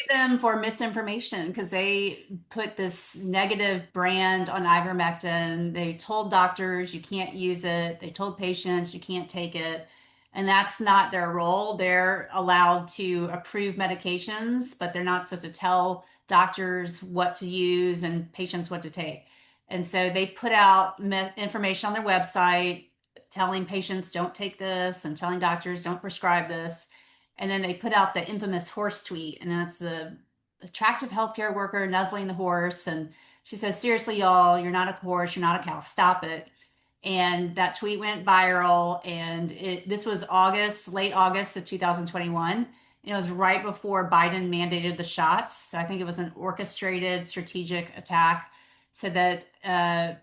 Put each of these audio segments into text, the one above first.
them for misinformation because they put this negative brand on ivermectin. They told doctors you can't use it. They told patients you can't take it. And that's not their role. They're allowed to approve medications, but they're not supposed to tell doctors what to use and patients what to take. And so they put out information on their website telling patients don't take this and telling doctors don't prescribe this. And then they put out the infamous horse tweet, and that's the attractive healthcare worker nuzzling the horse. And she says, seriously, y'all, you're not a horse, you're not a cow, stop it. And that tweet went viral. And this was August, late August of 2021. And it was right before Biden mandated the shots. So I think it was an orchestrated strategic attack so that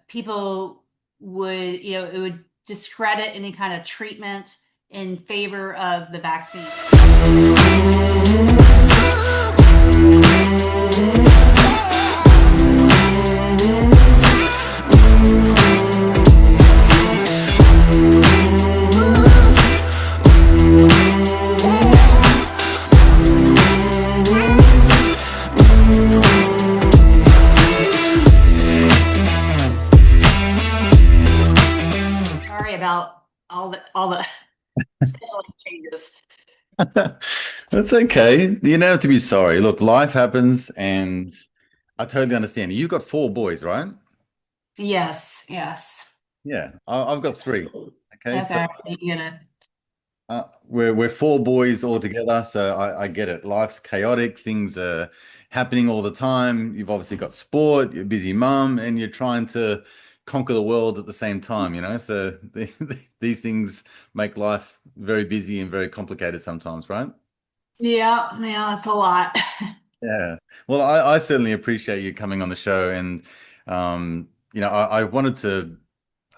people would, it would discredit any kind of treatment in favor of the vaccine. Sorry about all the scheduling changes. That's okay. You don't have to be sorry. Look, life happens, and I totally understand. You've got four boys, right? Yes, yes. Yeah, I've got three. Okay, so Okay, you get it. we're four boys all together, so I get it. Life's chaotic, things are happening all the time. You've obviously got sport, you're a busy mum, and you're trying to conquer the world at the same time, you know? So these things make life very busy and very complicated sometimes, right? Yeah, yeah, that's a lot. Yeah. Well, I certainly appreciate you coming on the show, and I wanted to,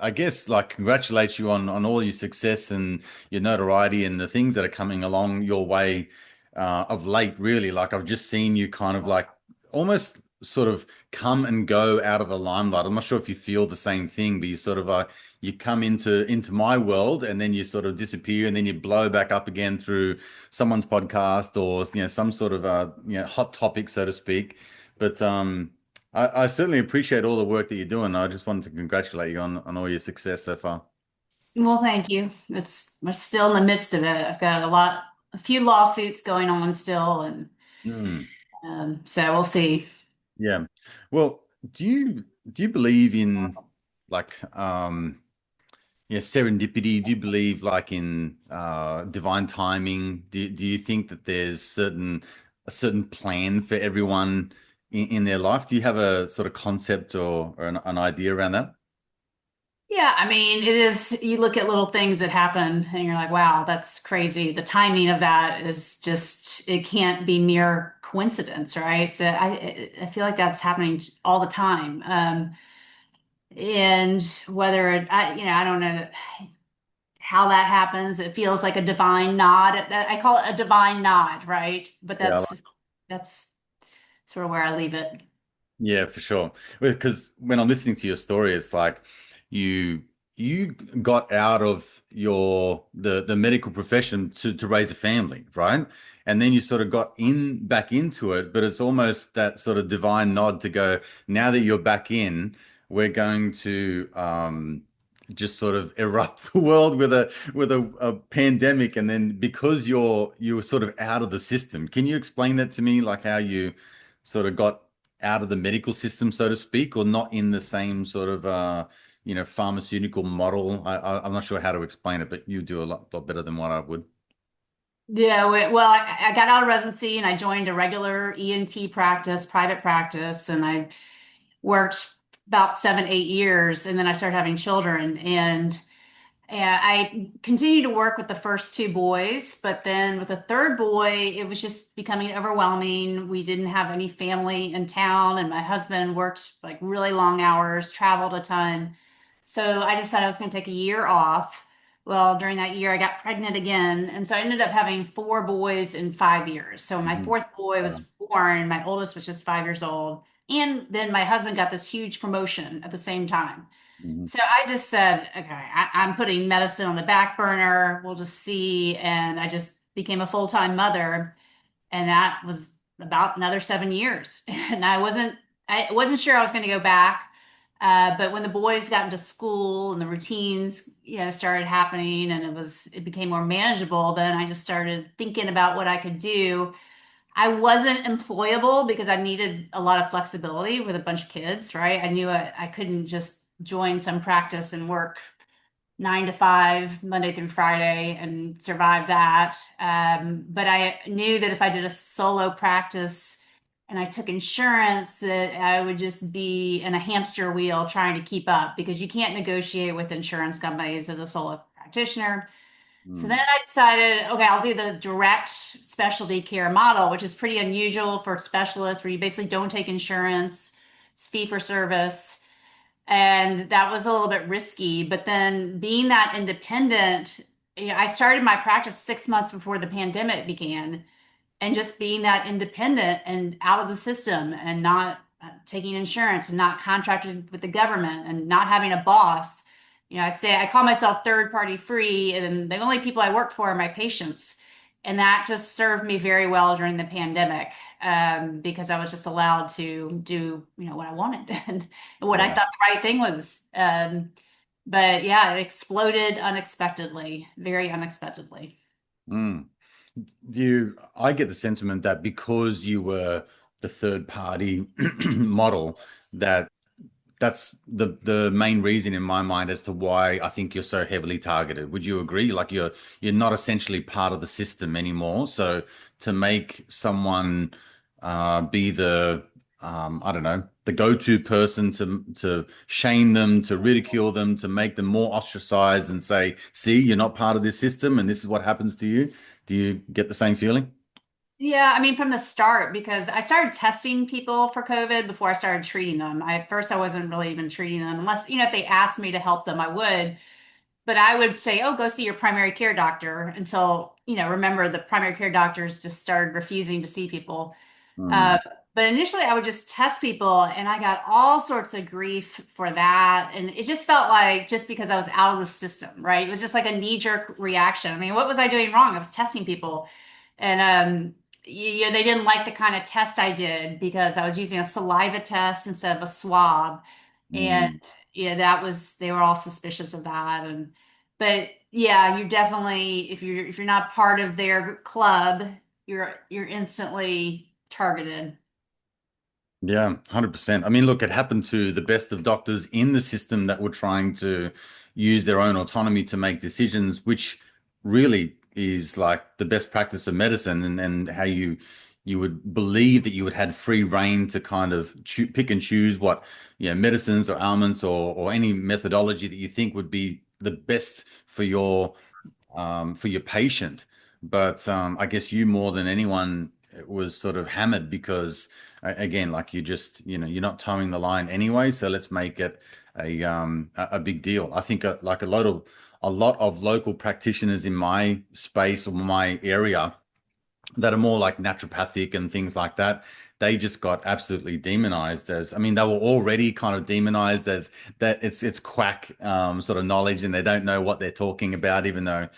I guess, like congratulate you on all your success and your notoriety and the things that are coming along your way of late. Really, like I've just seen you kind of like almost sort of come and go out of the limelight. I'm not sure if you feel the same thing, but you sort of you come into my world and then you sort of disappear and then you blow back up again through someone's podcast or some sort of hot topic, so to speak. But I certainly appreciate all the work that you're doing. I just wanted to congratulate you on all your success so far. Well, thank you. We're still in the midst of it. I've got a few lawsuits going on still, and Mm, so we'll see. yeah. Well, do you believe in like serendipity? Do you believe like in divine timing? Do you think that there's a certain plan for everyone in their life? Do you have a sort of concept or an idea around that? Yeah, I mean, it is, you look at little things that happen and you're like, wow, that's crazy. The timing of that is just, it can't be mere coincidence, right? So I feel like that's happening all the time. And whether I don't know how that happens. It feels like a divine nod. I call it a divine nod, right? But Yeah. that's sort of where I leave it. Yeah, for sure. Because when I'm listening to your story, it's like you you got out of the medical profession to raise a family, right? And then you sort of got in back into it, but it's almost that sort of divine nod to go, now that you're back in, we're going to just sort of erupt the world with a pandemic. And then because you were sort of out of the system, can you explain that to me, like how you sort of got out of the medical system, so to speak, or not in the same sort of pharmaceutical model. I'm not sure how to explain it, but you do a lot better than what I would. Yeah, well, I got out of residency and I joined a regular ENT practice, private practice, and I worked about 7, 8 years, and then I started having children, and I continued to work with the first two boys, but then with the third boy, it was just becoming overwhelming. We didn't have any family in town, and my husband worked like really long hours, traveled a ton. So I decided I was going to take a year off. Well, during that year, I got pregnant again. And so I ended up having four boys in 5 years. So when my Mhm. fourth boy was born, my oldest was just 5 years old. And then my husband got this huge promotion at the same time. Mhm. So I just said, okay, I'm putting medicine on the back burner. We'll just see. And I just became a full-time mother. And that was about another 7 years. And I wasn't sure I was going to go back. But when the boys got into school and the routines, started happening and it became more manageable, then I just started thinking about what I could do. I wasn't employable because I needed a lot of flexibility with a bunch of kids, right? I knew I couldn't just join some practice and work 9 to 5, Monday through Friday, and survive that. But I knew that if I did a solo practice and I took insurance, that I would just be in a hamster wheel trying to keep up because you can't negotiate with insurance companies as a solo practitioner. So then Mm. I decided, okay, I'll do the direct specialty care model, which is pretty unusual for specialists, where you basically don't take insurance, it's fee for service. And that was a little bit risky. But then being that independent, I started my practice 6 months before the pandemic began, and just being that independent and out of the system and not taking insurance and not contracted with the government and not having a boss. I call myself third party free, and the only people I work for are my patients. And that just served me very well during the pandemic, because I was just allowed to do, what I wanted and what I Yeah. thought the right thing was. But yeah, it exploded unexpectedly, very unexpectedly. Mm. I get the sentiment that because you were the third party model, that that's the main reason in my mind as to why I think you're so heavily targeted. Would you agree? Like you're not essentially part of the system anymore. So to make someone be the I don't know, the go-to person to shame them, to ridicule them, to make them more ostracized and say, see, you're not part of this system and this is what happens to you. Do you get the same feeling? Yeah, I mean, from the start, because I started testing people for COVID before I started treating them. At first I wasn't really even treating them unless, if they asked me to help them, I would. But I would say, oh, go see your primary care doctor until, remember the primary care doctors just started refusing to see people. Uh, Mm, but initially, I would just test people, and I got all sorts of grief for that. And it just felt like just because I was out of the system, right? It was just like a knee-jerk reaction. I mean, what was I doing wrong? I was testing people, and they didn't like the kind of test I did because I was using a saliva test instead of a swab, and mm. they were all suspicious of that. And but yeah, you definitely, if you're not part of their club, you're instantly targeted. Yeah, 100%. I mean, look, it happened to the best of doctors in the system that were trying to use their own autonomy to make decisions, which really is like the best practice of medicine and how you would believe that you would had free reign to kind of pick and choose what, medicines or ailments or any methodology that you think would be the best for your patient. But I guess you more than anyone was sort of hammered because again, like you just, you're not towing the line anyway. So let's make it a big deal. I think like a lot of local practitioners in my space or my area that are more like naturopathic and things like that, they just got absolutely demonized as, I mean, they were already kind of demonized as that it's quack sort of knowledge and they don't know what they're talking about, even though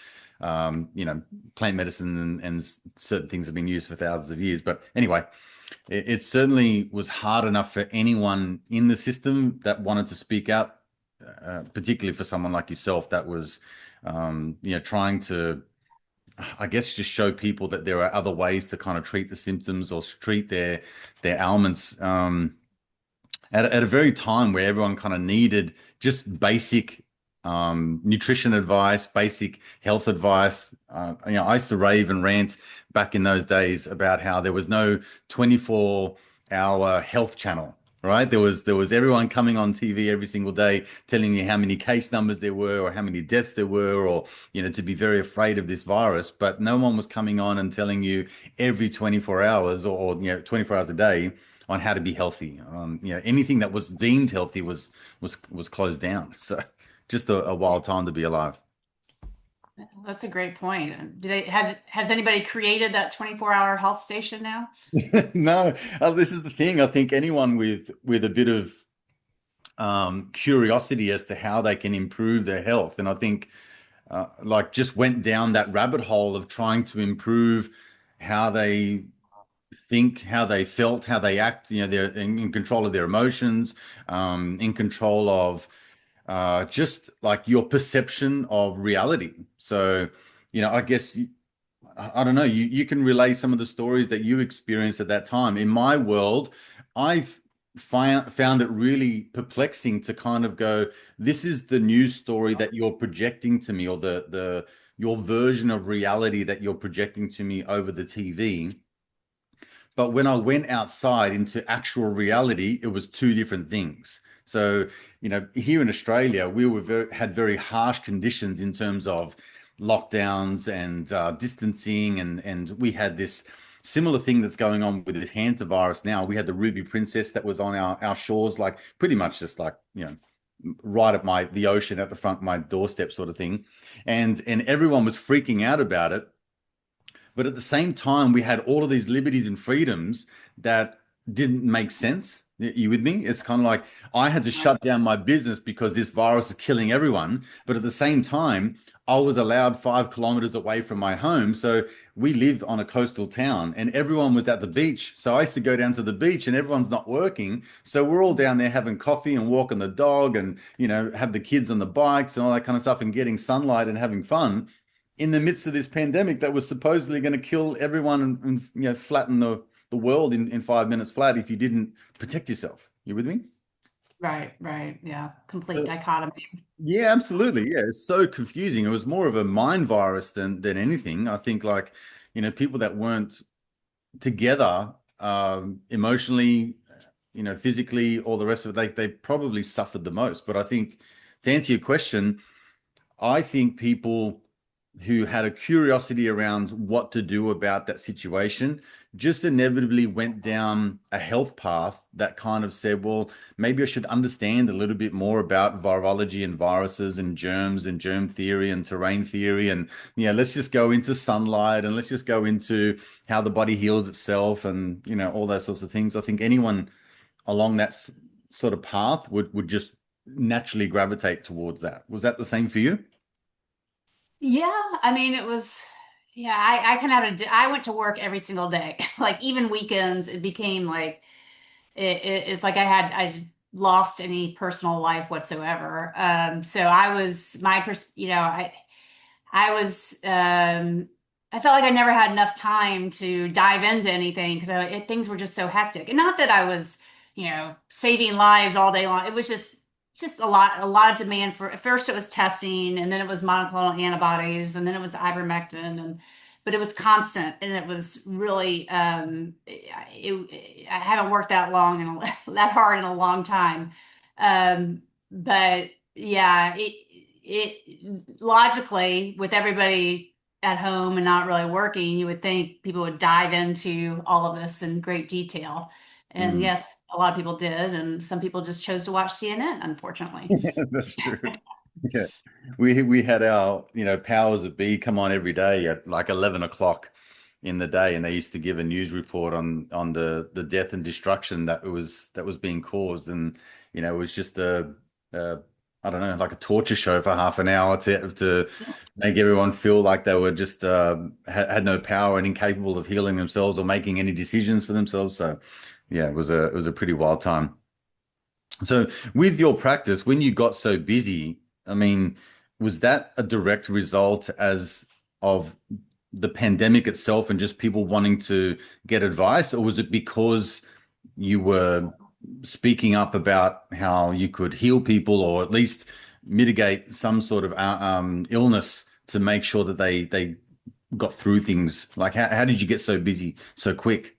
plant medicine and certain things have been used for thousands of years. But anyway, it certainly was hard enough for anyone in the system that wanted to speak out, particularly for someone like yourself that was trying to, I guess, just show people that there are other ways to kind of treat the symptoms or treat their ailments at a very time where everyone kind of needed just basic nutrition advice, basic health advice. I used to rave and rant back in those days about how there was no 24-hour health channel. Right. There was everyone coming on TV every single day telling you how many case numbers there were or how many deaths there were or to be very afraid of this virus, but no one was coming on and telling you every 24 hours or 24 hours a day on how to be healthy. Anything that was deemed healthy was closed down. So just a wild time to be alive. That's a great point. Has anybody created that 24-hour health station now? No, this is the thing. I think anyone with a bit of curiosity as to how they can improve their health, and I think like just went down that rabbit hole of trying to improve how they think, how they felt, how they act. You know, they're in control of their emotions, in control of just like your perception of reality. So, I guess I don't know, you can relay some of the stories that you experienced at that time. In my world, I've found it really perplexing to kind of go, this is the news story that you're projecting to me, or the your version of reality that you're projecting to me over the TV. But when I went outside into actual reality, it was two different things. So, here in Australia, we were had very harsh conditions in terms of lockdowns and distancing, and we had this similar thing that's going on with this hantavirus now. We had the ruby princess that was on our shores, like pretty much just like, right at the ocean at the front of my doorstep sort of thing. And everyone was freaking out about it, but at the same time, we had all of these liberties and freedoms that didn't make sense. You with me? It's kind of like I had to shut down my business because this virus is killing everyone. But at the same time, I was allowed 5 kilometers away from my home. So we live on a coastal town and everyone was at the beach. So I used to go down to the beach and everyone's not working. So we're all down there having coffee and walking the dog and, have the kids on the bikes and all that kind of stuff and getting sunlight and having fun in the midst of this pandemic that was supposedly going to kill everyone and flatten the world in 5 minutes flat if you didn't protect yourself. You with me? Right, right. Yeah. Complete So, dichotomy. yeah, absolutely. Yeah, it's so confusing. It was more of a mind virus than anything. I think like, people that weren't together emotionally, physically, all the rest of it, they probably suffered the most. But I think to answer your question, I think people who had a curiosity around what to do about that situation just inevitably went down a health path that kind of said, well, maybe I should understand a little bit more about virology and viruses and germs and germ theory and terrain theory. And, let's just go into sunlight and let's just go into how the body heals itself and, all those sorts of things. I think anyone along that sort of path would just naturally gravitate towards that. Was that the same for you? Yeah, I mean, it was, yeah, I kind of had I went to work every single day. Like even weekends, it became like it's like I lost any personal life whatsoever. So I was my pers I was I felt like I never had enough time to dive into anything because things were just so hectic. And not that I was, saving lives all day long. It was just a lot of demand for at first it was testing and then it was monoclonal antibodies and then it was ivermectin and but it was constant and it was really I haven't worked that long and that hard in a long time. But yeah, it logically with everybody at home and not really working, you would think people would dive into all of this in great detail. And Mm. yes, a lot of people did, and some people just chose to watch CNN, unfortunately. That's true. Yeah. We had our, powers of be come on every day at like 11 o'clock in the day, and they used to give a news report on the death and destruction that was being caused. And, it was just a I don't know, like a torture show for half an hour to make everyone feel like they were just had no power and incapable of healing themselves or making any decisions for themselves. So yeah, it was a pretty wild time. So, with your practice, when you got so busy, I mean, was that a direct result as of the pandemic itself and just people wanting to get advice, or was it because you were speaking up about how you could heal people or at least mitigate some sort of illness to make sure that they got through things? Like, how did you get so busy so quick?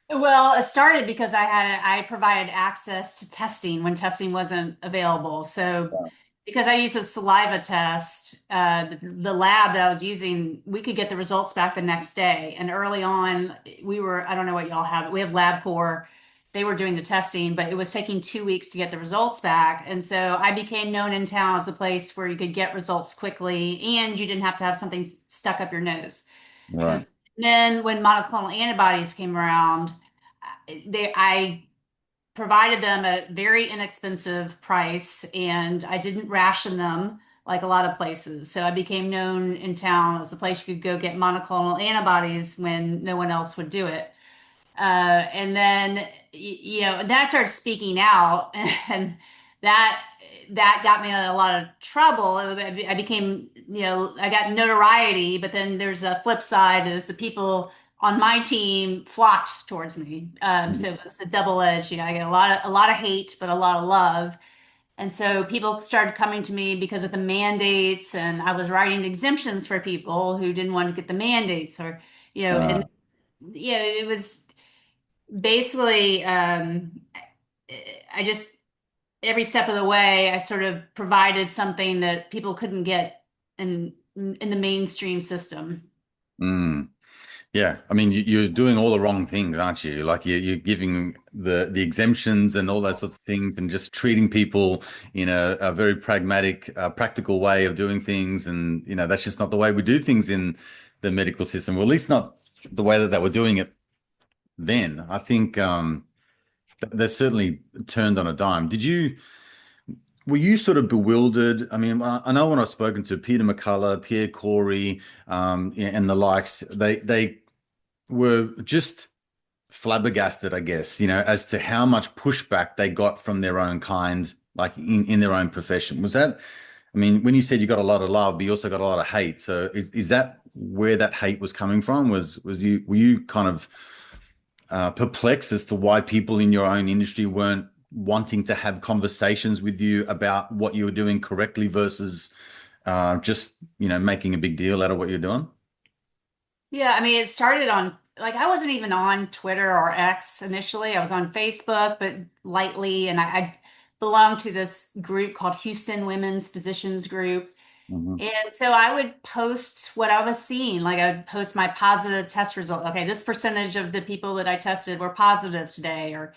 Well, it started because I provided access to testing when testing wasn't available. So because I used a saliva test, the lab that I was using, we could get the results back the next day. And early on, I don't know what y'all have, we have LabCorp. They were doing the testing, but it was taking 2 weeks to get the results back. And so I became known in town as a place where you could get results quickly and you didn't have to have something stuck up your nose. Right. Because then when monoclonal antibodies came around, I provided them a very inexpensive price and I didn't ration them like a lot of places. So I became known in town as a place you could go get monoclonal antibodies when no one else would do it. And then, then I started speaking out, and that that got me in a lot of trouble. I became, I got notoriety, but then there's a flip side is the people on my team flocked towards me. So it's a double edged. I get a lot of hate, but a lot of love. And so people started coming to me because of the mandates, and I was writing exemptions for people who didn't want to get the mandates, or and Uh, it was basically I just every step of the way I sort of provided something that people couldn't get in the mainstream system. mm. Yeah, I mean, you're doing all the wrong things, aren't you? Like you're giving the exemptions and all those sorts of things, and just treating people in a very pragmatic, practical way of doing things. And that's just not the way we do things in the medical system. Well, at least not the way that they were doing it then. I think they certainly turned on a dime. Were you sort of bewildered? I mean, I know when I've spoken to Peter McCullough, Pierre Corey, and the likes, they were just flabbergasted, I guess, as to how much pushback they got from their own kind, like in their own profession. Was that, I mean, when you said you got a lot of love, but you also got a lot of hate. So is that where that hate was coming from? Were you kind of perplexed as to why people in your own industry weren't wanting to have conversations with you about what you were doing correctly versus just, making a big deal out of what you're doing? Yeah, I mean, it started on like I wasn't even on Twitter or X initially. I was on Facebook, but lightly, and I belonged to this group called Houston Women's Physicians Group. Hmm. And so I would post what I was seeing. Like I would post my positive test result. Okay, this percentage of the people that I tested were positive today, or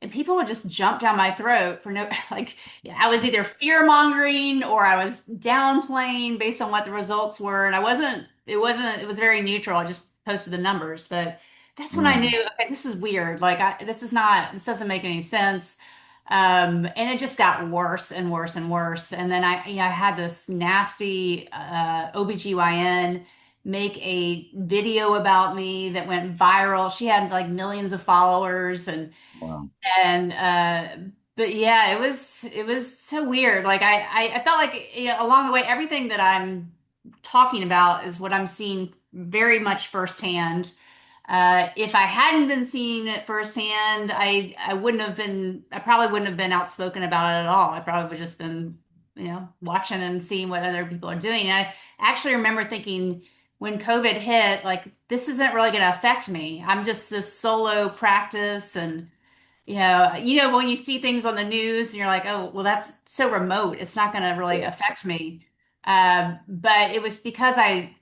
and people would just jump down my throat for no like I was either fear mongering or I was downplaying based on what the results were, and I wasn't. It was very neutral. I just posted the numbers, but that's when I knew, Mm. okay, this is weird. Like this doesn't make any sense. And it just got worse and worse and worse. And then I had this nasty OBGYN make a video about me that went viral. She had like millions of followers, Wow. but yeah, it was so weird. Like I felt like along the way, everything that I'm talking about is what I'm seeing very much firsthand. If I hadn't been seeing it firsthand, I probably wouldn't have been outspoken about it at all. I probably would have just been, watching and seeing what other people are doing. And I actually remember thinking when COVID hit, like, this isn't really going to affect me. I'm just this solo practice, and when you see things on the news and you're like, oh, well, that's so remote. It's not going to really affect me. But it was because I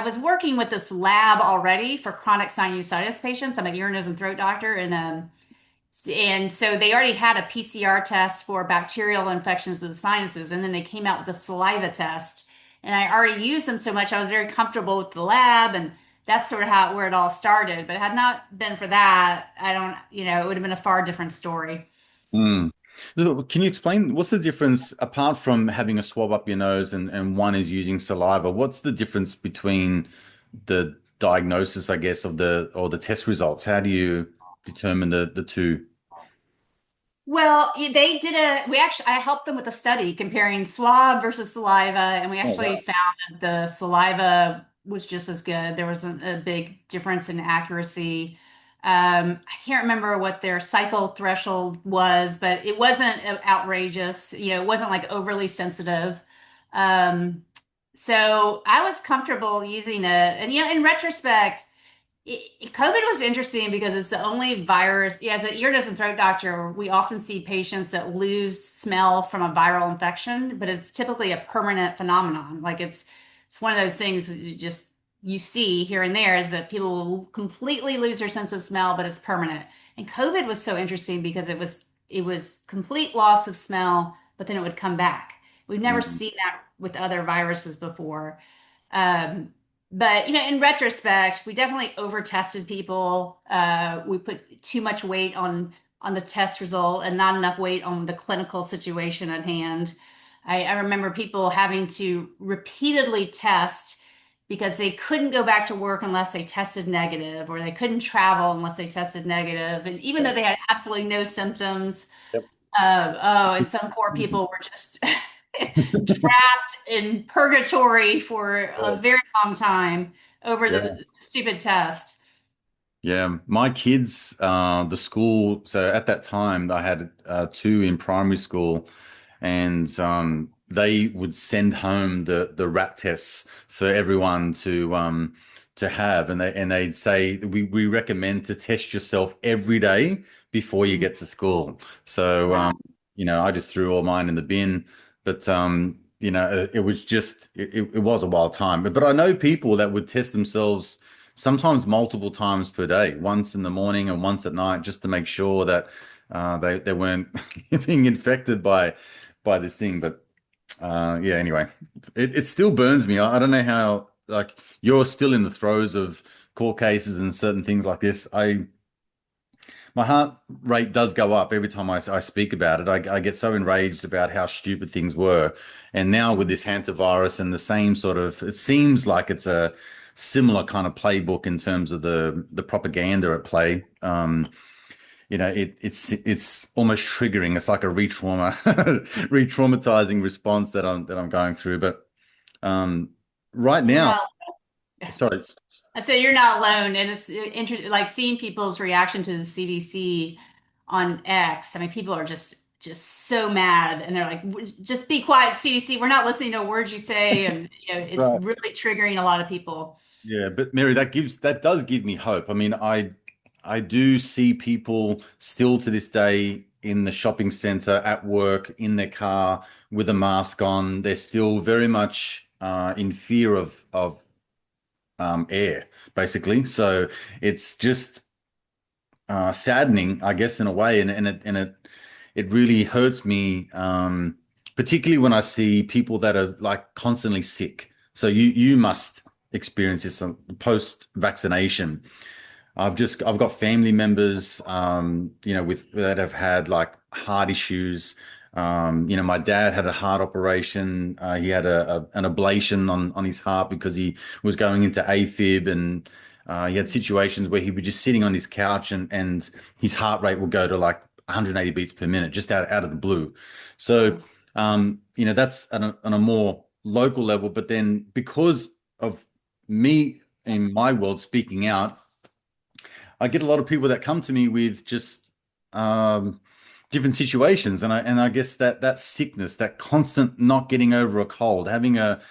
was working with this lab already for chronic sinusitis patients. I'm an ear, nose, and throat doctor, and so they already had a PCR test for bacterial infections of the sinuses, and then they came out with a saliva test. And I already used them so much, I was very comfortable with the lab, and that's sort of where it all started. But had not been for that, I don't, it would have been a far different story. Mm. So can you explain what's the difference apart from having a swab up your nose and one is using saliva? What's the difference between the diagnosis, I guess, of the test results? How do you determine the two? Well, they did I helped them with a study comparing swab versus saliva, and we Oh, actually wow. found that the saliva was just as good. There wasn't a big difference in accuracy. I can't remember what their cycle threshold was, but it wasn't outrageous. It wasn't like overly sensitive. Um, so I was comfortable using it. And, in retrospect, COVID was interesting because it's the only virus. Yeah, as an ear, nose, and throat doctor, we often see patients that lose smell from a viral infection, but it's typically a permanent phenomenon. Like it's one of those things that you see here and there is that people will completely lose their sense of smell, but it's permanent. And COVID was so interesting because it was complete loss of smell, but then it would come back. We've never Mm. seen that with other viruses before. Um, but in retrospect, we definitely over tested people. We put too much weight on the test result and not enough weight on the clinical situation at hand. I remember people having to repeatedly test because they couldn't go back to work unless they tested negative, or they couldn't travel unless they tested negative. And even though they had absolutely no symptoms, Yep. oh, and some poor people were just trapped in purgatory for a very long time over Yeah. the stupid test. Yeah, my kids, the school. So at that time, I had two in primary school, and they would send home the rat tests for everyone to have, and they'd say we recommend to test yourself every day before you Mm, get to school. So wow. I just threw all mine in the bin, but it was just it was a wild time. But I know people that would test themselves sometimes multiple times per day, once in the morning and once at night, just to make sure that they weren't being infected by this thing. But yeah, anyway, it still burns me. I don't know how, like, you're still in the throes of court cases and certain things like this. My heart rate does go up every time I speak about it. I get so enraged about how stupid things were. And now with this hantavirus and the same sort of, it seems like it's a similar kind of playbook in terms of the propaganda at play. It's almost triggering. It's like a re-traumatizing response that I'm going through. But right You're now, not, sorry. I say you're not alone. And it's interesting, like seeing people's reaction to the CDC on X. I mean, people are just so mad, and they're like, "Just be quiet, CDC. We're not listening to a word you say." And it's Right. really triggering a lot of people. Yeah, but Mary, that does give me hope. I mean, I do see people still to this day in the shopping center, at work, in their car with a mask on. They're still very much in fear of air, basically. So it's just saddening, I guess, in a way, and it really hurts me, particularly when I see people that are like constantly sick. So you must experience this post vaccination. I've got family members, with that have had like heart issues. My dad had a heart operation. He had an ablation on his heart because he was going into AFib, and he had situations where he was just sitting on his couch, and his heart rate would go to like 180 beats per minute just out of the blue. So, that's on a more local level. But then because of me in my world speaking out, I get a lot of people that come to me with just different situations, and I guess that sickness, that constant not getting over a cold, having a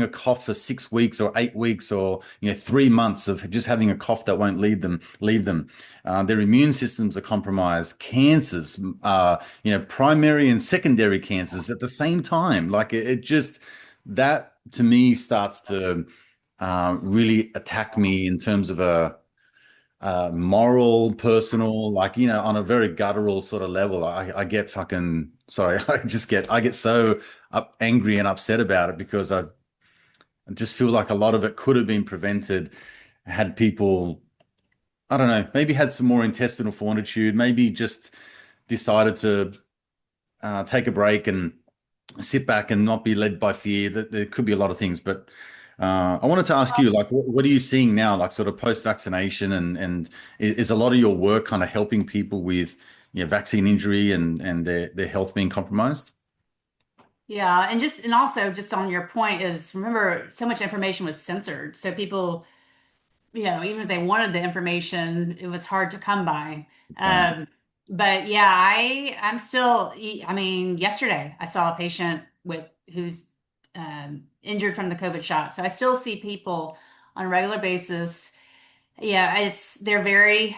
cough for 6 weeks or 8 weeks, or 3 months of just having a cough that won't leave them. Their immune systems are compromised, cancers, primary and secondary cancers at the same time. Like it just that to me starts to really attack me in terms of a moral, personal, like, on a very guttural sort of level. I get fucking sorry. I get so angry and upset about it because I just feel like a lot of it could have been prevented had people, I don't know, maybe had some more intestinal fortitude, maybe just decided to take a break and sit back and not be led by fear. That there could be a lot of things, but I wanted to ask you, like, what are you seeing now, like, sort of post-vaccination, and is a lot of your work kind of helping people with, vaccine injury and their health being compromised? Yeah, and also just on your point is, remember, so much information was censored. So people, even if they wanted the information, it was hard to come by. Right. But yeah, I'm still, I mean, yesterday I saw a patient who's injured from the COVID shot. So I still see people on a regular basis. Yeah, they're very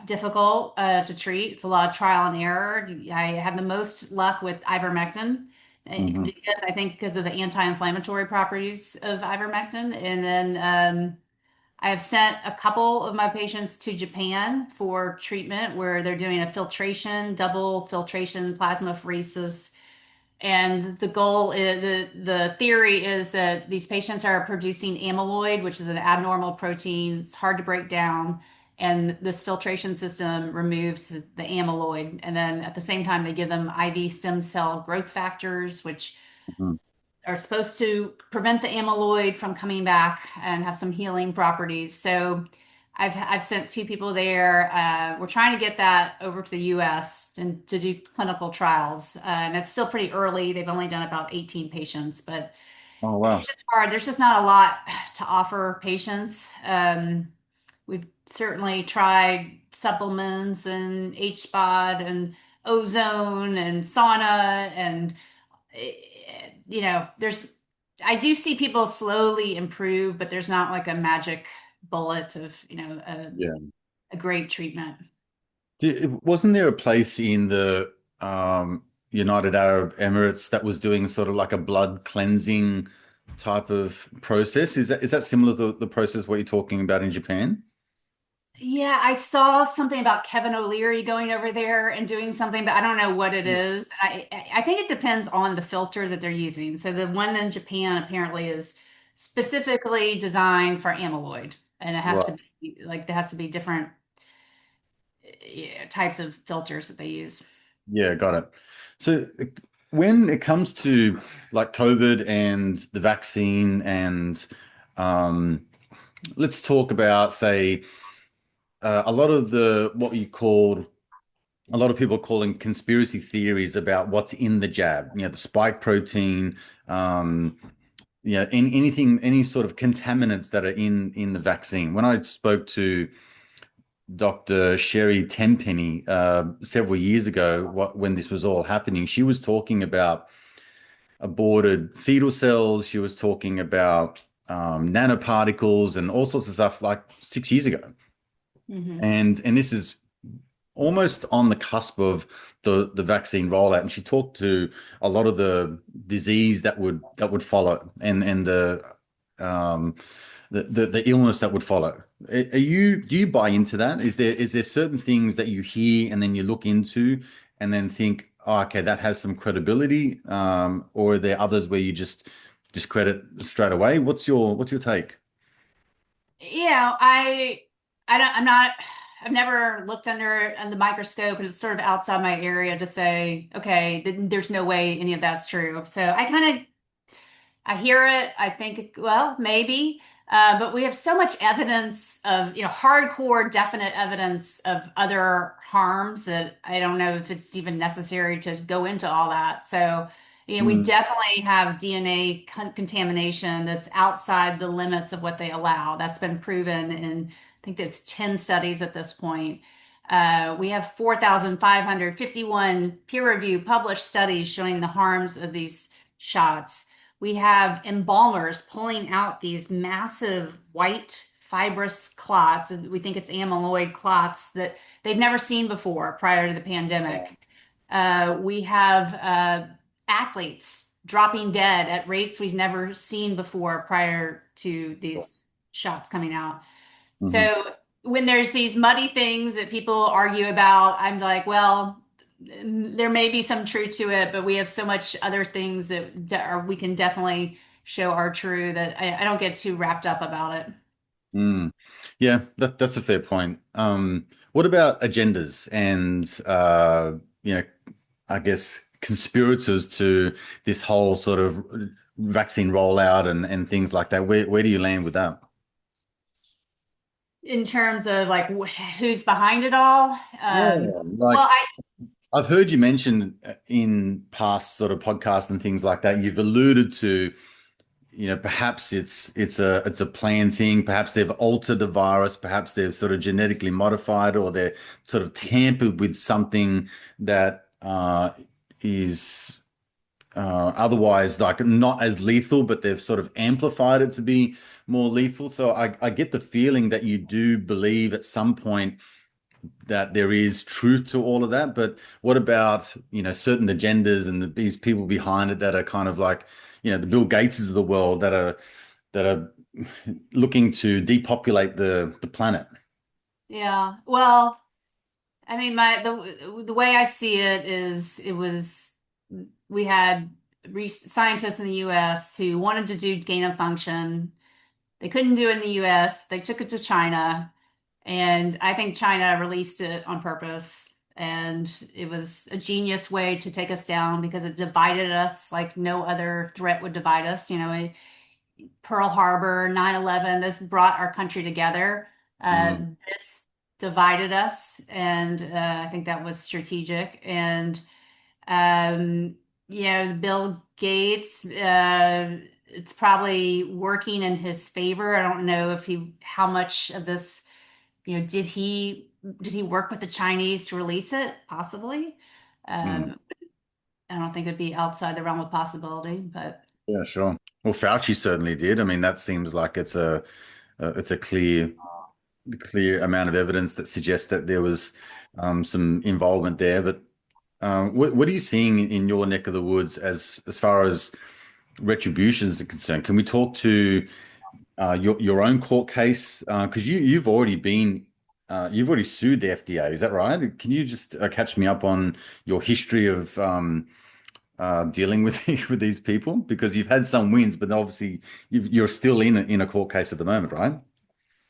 difficult to treat. It's a lot of trial and error. I have the most luck with ivermectin, Hmm. because I think because of the anti-inflammatory properties of ivermectin. And then I have sent a couple of my patients to Japan for treatment where they're doing a double filtration plasmapheresis. And the goal is, the theory is that these patients are producing amyloid, which is an abnormal protein. It's hard to break down. And this filtration system removes the amyloid. And then at the same time, they give them IV stem cell growth factors, which Hmm. are supposed to prevent the amyloid from coming back and have some healing properties. So I've sent two people there. We're trying to get that over to the US and to do clinical trials. And it's still pretty early. They've only done about 18 patients, but Oh, it's wow. just hard. There's just not a lot to offer patients. We've certainly tried supplements and HBOD and ozone and sauna and there's I do see people slowly improve, but there's not like a magic bullet of, Yeah. a great treatment. Wasn't there a place in the United Arab Emirates that was doing sort of like a blood cleansing type of process? Is that similar to the process what you're talking about in Japan? Yeah, I saw something about Kevin O'Leary going over there and doing something, but I don't know what it Yeah. is. I think it depends on the filter that they're using. So the one in Japan apparently is specifically designed for amyloid, and it has to Right. be like there has to be different types of filters that they use. Yeah, got it. So when it comes to like COVID and the vaccine and um, let's talk about, say, a lot of the what you called a lot of people are calling conspiracy theories about what's in the jab, the spike protein, um, anything, any sort of contaminants that are in the vaccine. When I spoke to Dr. Sherry Tenpenny several years ago, when this was all happening, she was talking about aborted fetal cells. She was talking about nanoparticles and all sorts of stuff like 6 years ago. Hmm. And this is almost on the cusp of the vaccine rollout, and she talked to a lot of the disease that would follow, and um the illness that would follow. Do you buy into that? Is there certain things that you hear and then you look into and then think, oh, okay, that has some credibility, or are there others where you just discredit straight away? What's your take? Yeah, I'm not, I've never looked under the microscope, and it's sort of outside my area to say, okay, there's no way any of that's true. So I hear it. I think, well, maybe. But we have so much evidence of, hardcore, definite evidence of other harms that I don't know if it's even necessary to go into all that. So, we Mm, definitely have DNA contamination that's outside the limits of what they allow. That's been proven in, I think that's 10 studies at this point. We have 4,551 peer-reviewed published studies showing the harms of these shots. We have embalmers pulling out these massive white fibrous clots. We think it's amyloid clots that they've never seen before prior to the pandemic. We have athletes dropping dead at rates we've never seen before prior to these shots coming out. mhm. So when there's these muddy things that people argue about, I'm like, well, there may be some truth to it, but we have so much other things we can definitely show are true that I don't get too wrapped up about it. Mm. Yeah, that's a fair point. What about agendas and I guess conspirators to this whole sort of vaccine rollout and things like that? Where do you land with that? In terms of like who's behind it all. Yeah, Well, like I've heard you mention in past sort of podcasts and things like that, you've alluded to, perhaps it's a planned thing. Perhaps they've altered the virus. Perhaps they've sort of genetically modified, or they're sort of tampered with something that is otherwise like not as lethal, but they've sort of amplified it to be more lethal. So I get the feeling that you do believe at some point that there is truth to all of that. But what about, certain agendas and these people behind it that are kind of like, the Bill Gateses of the world that are looking to depopulate the planet? yeah. Well, I mean, the way I see it is we had scientists in the US who wanted to do gain of function. They couldn't do it in the US. They took it to China, and I think China released it on purpose. and it was a genius way to take us down because it divided us like no other threat would divide us. Pearl Harbor, 9/11, this brought our country together. Mm, This divided us, and I think that was strategic. And um, Bill Gates, it's probably working in his favor. I don't know if how much of this, did he work with the Chinese to release it? Possibly. mm. Um, I don't think it'd be outside the realm of possibility, but Yeah, sure. Well, Fauci certainly did. I mean, that seems like it's a clear amount of evidence that suggests that there was some involvement there. But what are you seeing in your neck of the woods as far as retributions are concerned? Can we talk to your own court case? Because you've already sued the FDA, is that right? Can you just catch me up on your history of dealing with with these people? Because you've had some wins, but obviously you're still in a court case at the moment, right?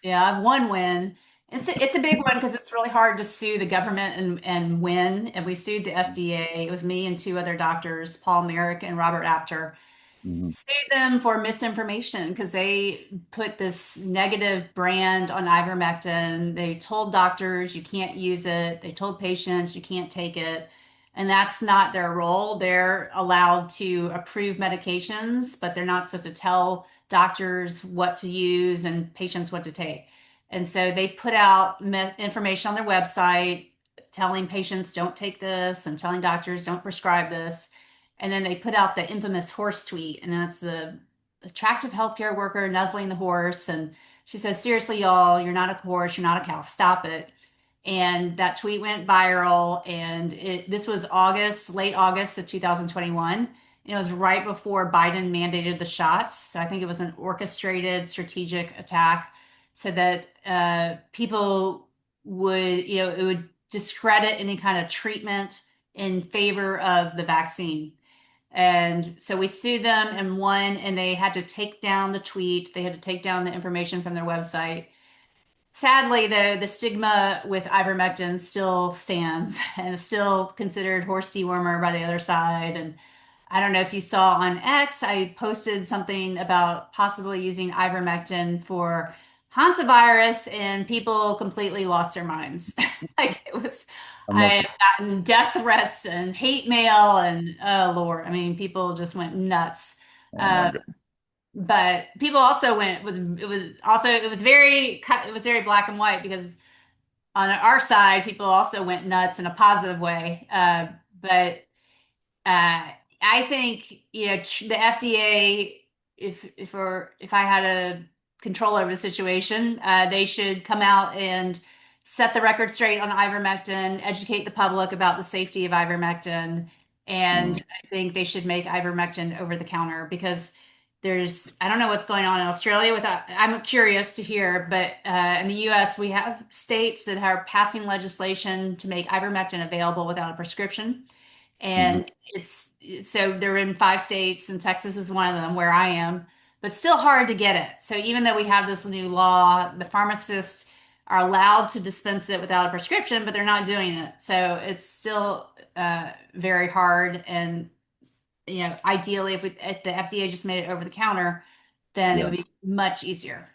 yeah, I've one win. It's a big one because it's really hard to sue the government and win. And we sued the FDA. It was me and two other doctors, Paul Merrick and Robert Apter. Mhm. Sue them for misinformation because they put this negative brand on ivermectin. They told doctors you can't use it. They told patients you can't take it. And that's not their role. They're allowed to approve medications, but they're not supposed to tell doctors what to use and patients what to take. And so they put out information on their website telling patients don't take this and telling doctors don't prescribe this. And then they put out the infamous horse tweet, and that's the attractive healthcare worker nuzzling the horse. And she says, "Seriously, y'all, you're not a horse, you're not a cow. Stop it." And that tweet went viral. And this was late August of 2021. And it was right before Biden mandated the shots. So I think it was an orchestrated strategic attack so that people it would discredit any kind of treatment in favor of the vaccine. And so we sued them and won, and they had to take down the tweet. They had to take down the information from their website. Sadly, though, the stigma with ivermectin still stands and is still considered horse dewormer by the other side. And I don't know if you saw on X, I posted something about possibly using ivermectin for hantavirus, and people completely lost their minds. Like it was, I'm not. I have gotten death threats and hate mail, and oh Lord, I mean, people just went nuts. Oh my Uh, God. but people also went was it was also it was very black and white because on our side, people also went nuts in a positive way. But I think the FDA, if I had a control over the situation, they should come out and set the record straight on ivermectin, educate the public about the safety of ivermectin, Mm, and I think they should make ivermectin over the counter because I don't know what's going on in Australia with that. I'm curious to hear, but in the US, we have states that are passing legislation to make ivermectin available without a prescription. mhm. And so they're in 5 states, and Texas is one of them where I am, but still hard to get it. So even though we have this new law, the pharmacists are allowed to dispense it without a prescription, but they're not doing it. So it's still very hard. And ideally, if the FDA just made it over the counter, then it Yeah. would be much easier.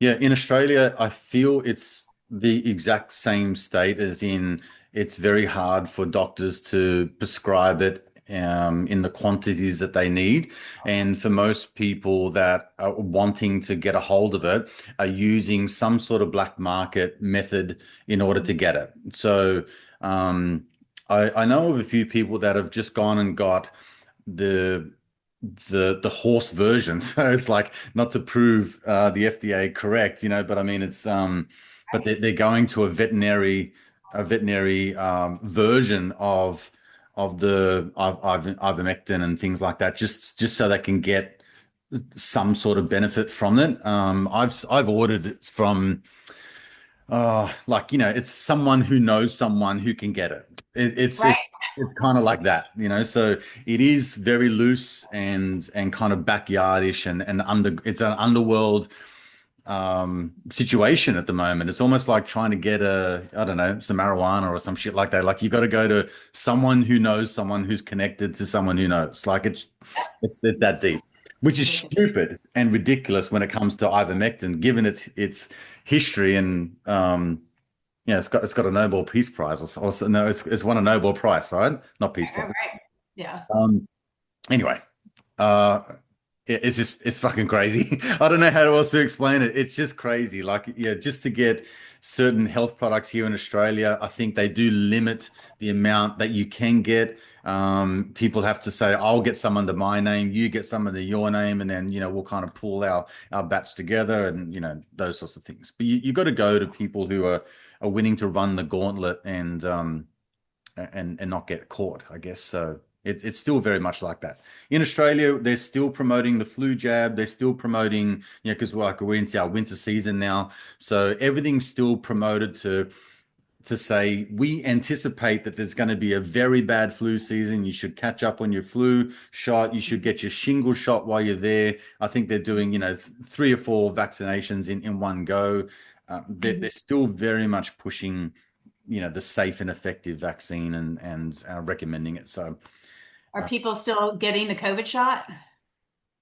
Yeah, in Australia, I feel it's the exact same state as in it's very hard for doctors to prescribe it in the quantities that they need. And for most people that are wanting to get a hold of it are using some sort of black market method in order to get it. So um, I know of a few people that have just gone and got the the horse version. So it's like not to prove the FDA correct, but I mean but they're going to a veterinary version of the ivermectin and things like that, just so they can get some sort of benefit from it. I've ordered it from it's someone who knows someone who can get it. Right. It's kind of like that. So it is very loose and kind of backyardish and under it's an underworld situation at the moment. It's almost like trying to get I don't know, some marijuana or some shit like that. Like you got to go to someone who knows someone who's connected to someone who knows. Like it's that deep, which is Ridiculous. stupid and ridiculous when it comes to ivermectin, given its history and yeah, it's got a Nobel Peace Prize or no, it's won a Nobel Prize, right? Not Peace All Prize. right. Yeah. Um, anyway, uh, it's fucking crazy. I don't know how else to explain it. It's just crazy. Like, yeah, just to get certain health products here in Australia, I think they do limit the amount that you can get. People have to say, I'll get some under my name, you get some under your name, and then, we'll kind of pool our batch together and, those sorts of things. But you got to go to people who are willing to run the gauntlet and not get caught, I guess. So it's still very much like that. In Australia, they're still promoting the flu jab. They're still promoting, because we're into our winter season now. So everything's still promoted to say we anticipate that there's going to be a very bad flu season. You should catch up on your flu shot. You should get your shingle shot while you're there. I think they're doing, 3 or 4 vaccinations in one go. They're Mhm. still very much pushing the safe and effective vaccine and recommending it. So, Are people still getting the COVID shot?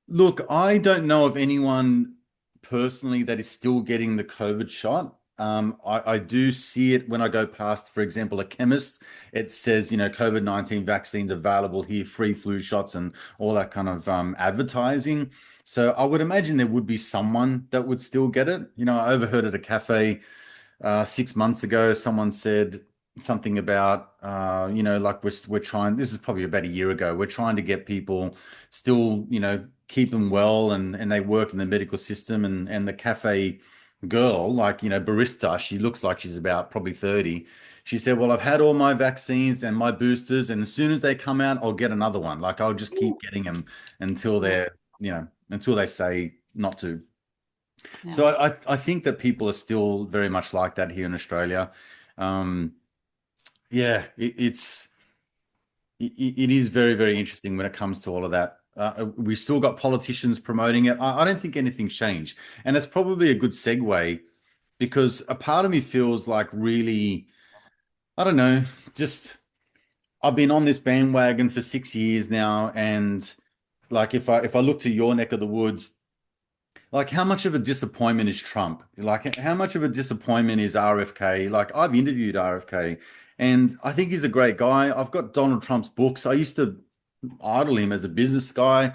look, I don't know of anyone personally that is still getting the COVID shot. I do see it when I go past, for example, a chemist. It says, COVID-19 vaccines available here, free flu shots, and all that kind of advertising. So I would imagine there would be someone that would still get it. I overheard at a cafe 6 months ago, someone said something about, like we're trying. This is probably about a year ago. We're trying to get people still, keep them well, and they work in the medical system. And the cafe girl, like barista, she looks like she's about probably 30. She said, "Well, I've had all my vaccines and my boosters, and as soon as they come out, I'll get another one. Like I'll just keep Ooh. getting them until Yeah. until they say not to." Yeah. So I think that people are still very much like that here in Australia. Um, yeah, it is very, very interesting when it comes to all of that. We still got politicians promoting it. I don't think anything's changed, and it's probably a good segue because a part of me feels like really, I don't know, just I've been on this bandwagon for 6 years now, and like if I look to your neck of the woods. Like, how much of a disappointment is Trump? Like, how much of a disappointment is RFK? Like, I've interviewed RFK and I think he's a great guy. I've got Donald Trump's books. I used to idol him as a business guy.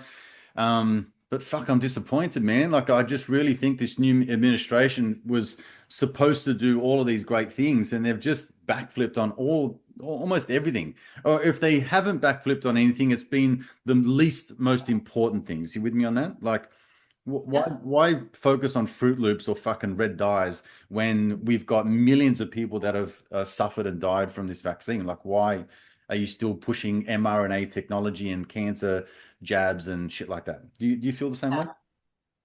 But fuck, I'm disappointed, man. Like, I just really think this new administration was supposed to do all of these great things and they've just backflipped on almost everything. Or if they haven't backflipped on anything, it's been the least most important things. You with me on that? Like, Yep. why focus on Fruit Loops or fucking red dyes when we've got millions of people that have suffered and died from this vaccine? Like, why are you still pushing mRNA technology and cancer jabs and shit like that? Do you feel the same way?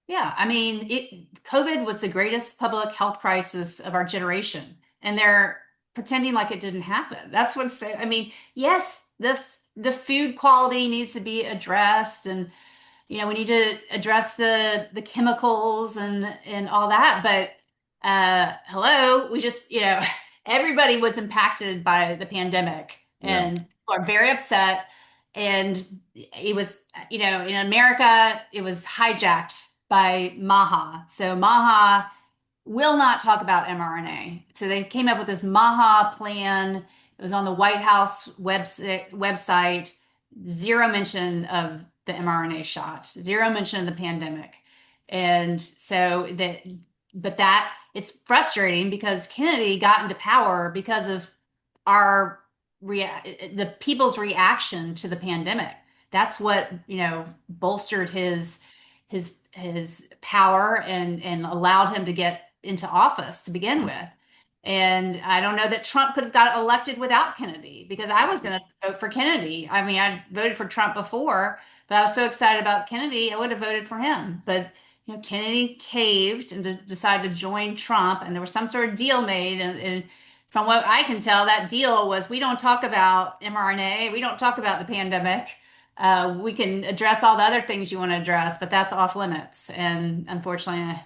Yeah, I mean, COVID was the greatest public health crisis of our generation, and they're pretending like it didn't happen. That's what's, I mean, yes, the food quality needs to be addressed, and we need to address the chemicals and all that. But hello, we just, everybody was impacted by the pandemic, Yeah, and people are very upset. And it was, in America, it was hijacked by Maha. So Maha will not talk about mRNA. So they came up with this Maha plan. It was on the White House website. Zero mention of the mRNA shot. Zero mention of the pandemic. And so but that it's frustrating because Kennedy got into power because of our the people's reaction to the pandemic. That's what, bolstered his power and allowed him to get into office to begin with. And I don't know that Trump could have got elected without Kennedy because I was going to vote for Kennedy. I mean, I voted for Trump before, but I was so excited about Kennedy, I would have voted for him. But Kennedy caved and decided to join Trump, and there was some sort of deal made. And from what I can tell, that deal was we don't talk about mRNA, we don't talk about the pandemic. We can address all the other things you want to address, but that's off limits. And unfortunately,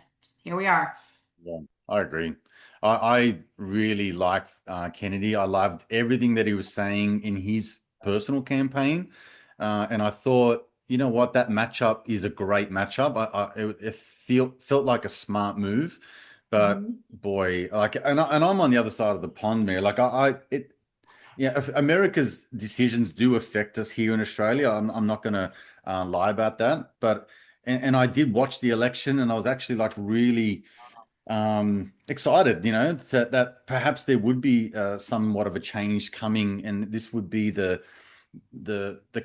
here we are. Yeah, I agree. I really liked Kennedy. I loved everything that he was saying in his personal campaign, and I thought, you know what, that matchup is a great matchup. It felt like a smart move, but Mhm. boy, like, and I'm on the other side of the pond, there. Like, yeah, if America's decisions do affect us here in Australia. I'm not going to lie about that, but and I did watch the election, and I was actually like really excited, that perhaps there would be somewhat of a change coming, and this would be the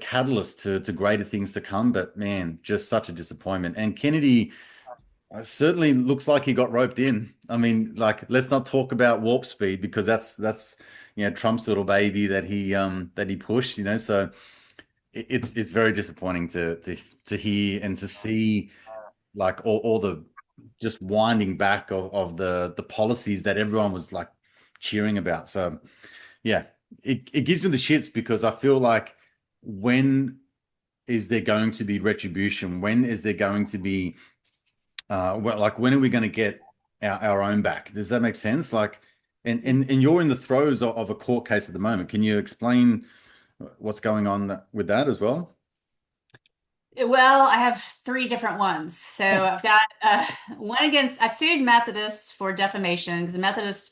catalyst to greater things to come. But man, just such a disappointment. And Kennedy certainly looks like he got roped in. I mean, like, let's not talk about warp speed because that's Trump's little baby that he pushed. So it's very disappointing to hear and to see like all the just winding back of the policies that everyone was like cheering about. So yeah, it gives me the shits because I feel like when is there going to be retribution? When is there going to be well, like when are we going to get our own back? Does that make sense? Like, and you're in the throes of a court case at the moment. Can you explain what's going on with that as well? Well, I have three different ones. So I've got one against, I sued Methodists for defamation because the Methodists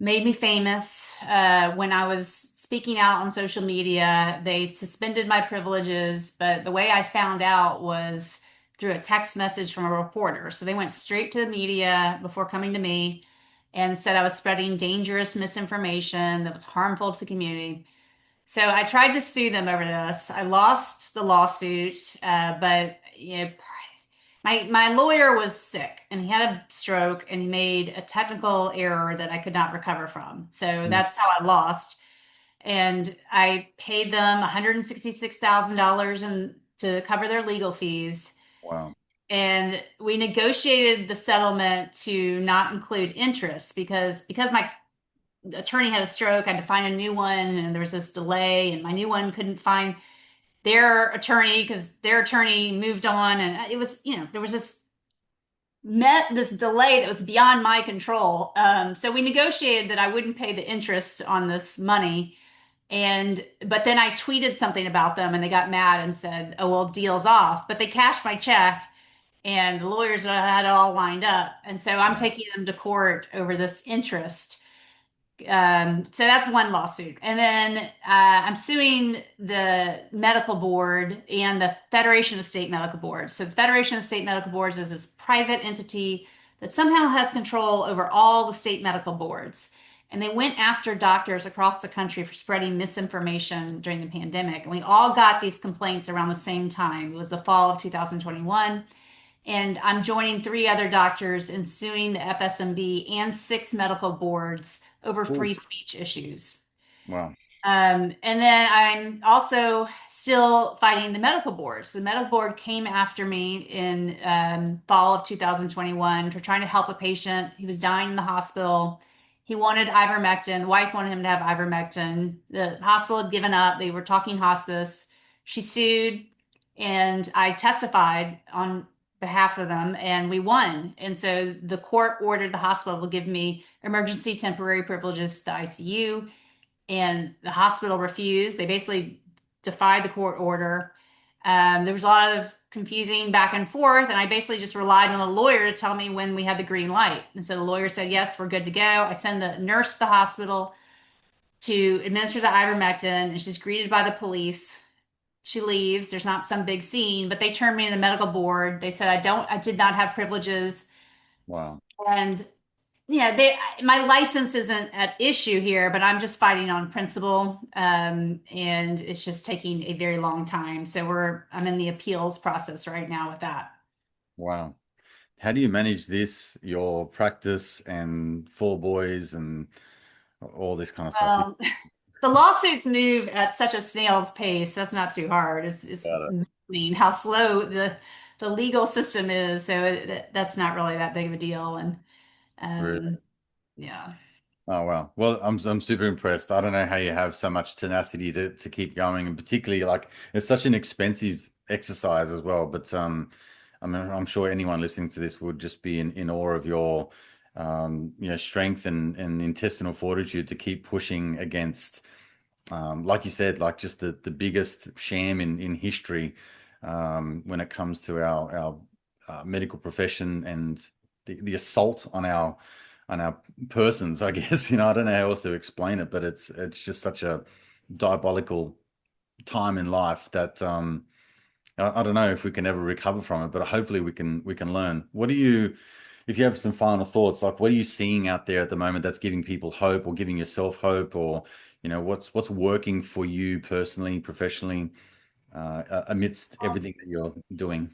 made me famous when I was speaking out on social media. They suspended my privileges, but the way I found out was through a text message from a reporter. So they went straight to the media before coming to me and said I was spreading dangerous misinformation that was harmful to the community. So I tried to sue them over this. I lost the lawsuit, but my lawyer was sick and he had a stroke and he made a technical error that I could not recover from. So Mm. that's how I lost. And I paid them $166,000 to cover their legal fees. Wow. And we negotiated the settlement to not include interest because my attorney had a stroke. I had to find a new one, and there was this delay, and my new one couldn't find their attorney because their attorney moved on, and it was, there was this delay that was beyond my control. So we negotiated that I wouldn't pay the interest on this money. But then I tweeted something about them and they got mad and said, oh, well, deal's off. But they cashed my check and the lawyers had it all lined up. And so I'm Wow. taking them to court over this interest. So that's one lawsuit. And then I'm suing the medical board and the Federation of State Medical Boards. So the Federation of State Medical Boards is this private entity that somehow has control over all the state medical boards. And they went after doctors across the country for spreading misinformation during the pandemic. And we all got these complaints around the same time. It was the fall of 2021. And I'm joining three other doctors in suing the FSMB and six medical boards over Ooh. free speech issues. Wow. And then I'm also still fighting the medical board. So the medical board came after me in fall of 2021 for trying to help a patient. He was dying in the hospital. He wanted ivermectin. The wife wanted him to have ivermectin. The hospital had given up. They were talking hospice. She sued, and I testified on behalf of them, and we won. And so the court ordered the hospital to give me emergency temporary privileges to the ICU, and the hospital refused. They basically defied the court order. There was a lot of confusing back and forth, and I basically just relied on the lawyer to tell me when we had the green light. And so the lawyer said, yes, we're good to go. I send the nurse to the hospital to administer the ivermectin, and she's greeted by the police. She leaves. There's not some big scene, but they turned me to the medical board. They said I did not have privileges. Wow. And yeah, my license isn't at issue here, but I'm just fighting on principle, and it's just taking a very long time. So I'm in the appeals process right now with that. Wow. How do you manage this, your practice and four boys and all this kind of stuff? Um, the lawsuits move at such a snail's pace. That's not too hard. It's Got it. amazing how slow the legal system is. So that's not really that big of a deal. And Really? um, yeah. Oh wow. Well, I'm super impressed. I don't know how you have so much tenacity to keep going, and particularly like it's such an expensive exercise as well. But I mean, I'm sure anyone listening to this would just be in awe of your, strength and intestinal fortitude to keep pushing against, like you said, like just the biggest sham in history, when it comes to our medical profession and the assault on our persons, I guess. I don't know how else to explain it, but it's just such a diabolical time in life that I don't know if we can ever recover from it, but hopefully we can learn. What do you, if you have some final thoughts, like what are you seeing out there at the moment that's giving people hope or giving yourself hope, or what's working for you personally, professionally, amidst everything that you're doing?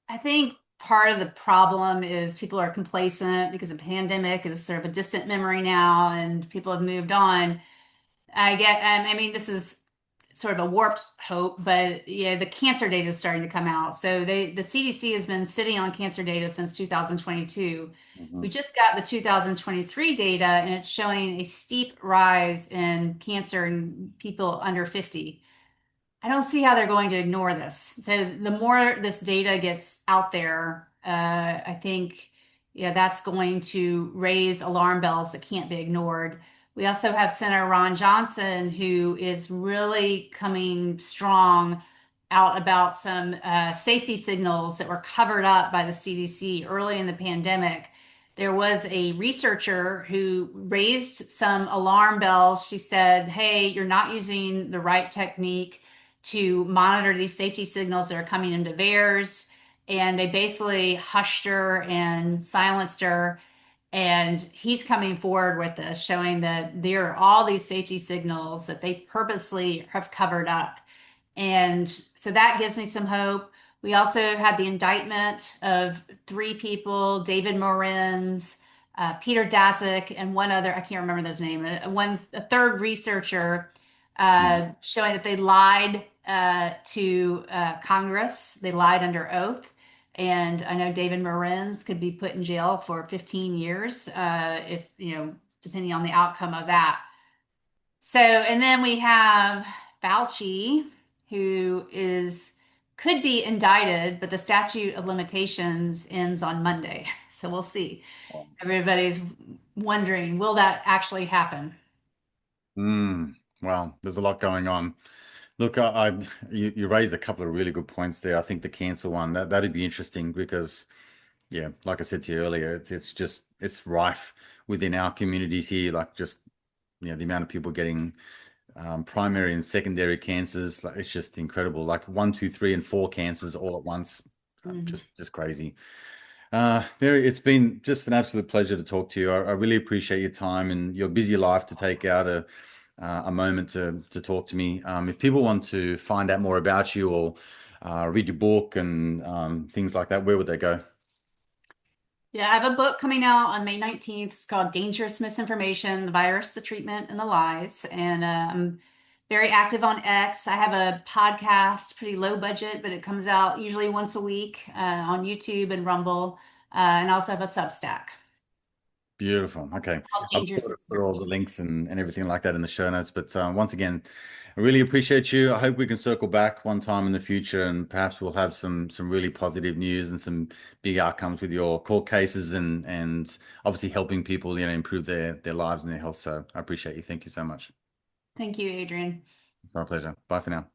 I think part of the problem is people are complacent because the pandemic is sort of a distant memory now and people have moved on. I mean, this is sort of a warped hope, but yeah, the cancer data is starting to come out. So the CDC has been sitting on cancer data since 2022. We Mhm. just got the 2023 data, and it's showing a steep rise in cancer in people under 50. I don't see how they're going to ignore this. So the more this data gets out there, I think, yeah, that's going to raise alarm bells that can't be ignored. We also have Senator Ron Johnson, who is really coming strong out about some safety signals that were covered up by the CDC early in the pandemic. There was a researcher who raised some alarm bells. She said, "Hey, you're not using the right technique to monitor these safety signals that are coming into VAERS." And they basically hushed her and silenced her. And he's coming forward with this, showing that there are all these safety signals that they purposely have covered up. And so that gives me some hope. We also had the indictment of three people: David Morin's, Peter Daszak, and one other, I can't remember his name, a third researcher, showing that they lied to Congress. They lied under oath. And I know David Morin's could be put in jail for 15 years, if, depending on the outcome of that. So, and then we have Fauci, who could be indicted, but the statute of limitations ends on Monday. So we'll see. Everybody's wondering, will that actually happen? Well, there's a lot going on. Look, you raised a couple of really good points there. I think the cancer one, that'd be interesting because, yeah, like I said to you earlier, it's just it's rife within our communities here. Like just the amount of people getting primary and secondary cancers, like it's just incredible. Like one, two, three, and four cancers all at once. Mhm. Just crazy. Mary, it's been just an absolute pleasure to talk to you. I really appreciate your time and your busy life to take out a moment to talk to me. If people want to find out more about you or read your book and things like that, where would they go? Yeah, I have a book coming out on May 19th. It's called Dangerous Misinformation: The Virus, the Treatment, and the Lies. And I'm very active on X. I have a podcast, pretty low budget, but it comes out usually once a week on YouTube and Rumble. And I also have a Substack Beautiful. Okay. called I'll be Dangerous sure to put all the Misinformation. links and everything like that in the show notes. But once again, I really appreciate you. I hope we can circle back one time in the future and perhaps we'll have some really positive news and some big outcomes with your court cases and obviously helping people, improve their lives and their health. So I appreciate you. Thank you so much. Thank you, Adrian. It's my pleasure. Bye for now.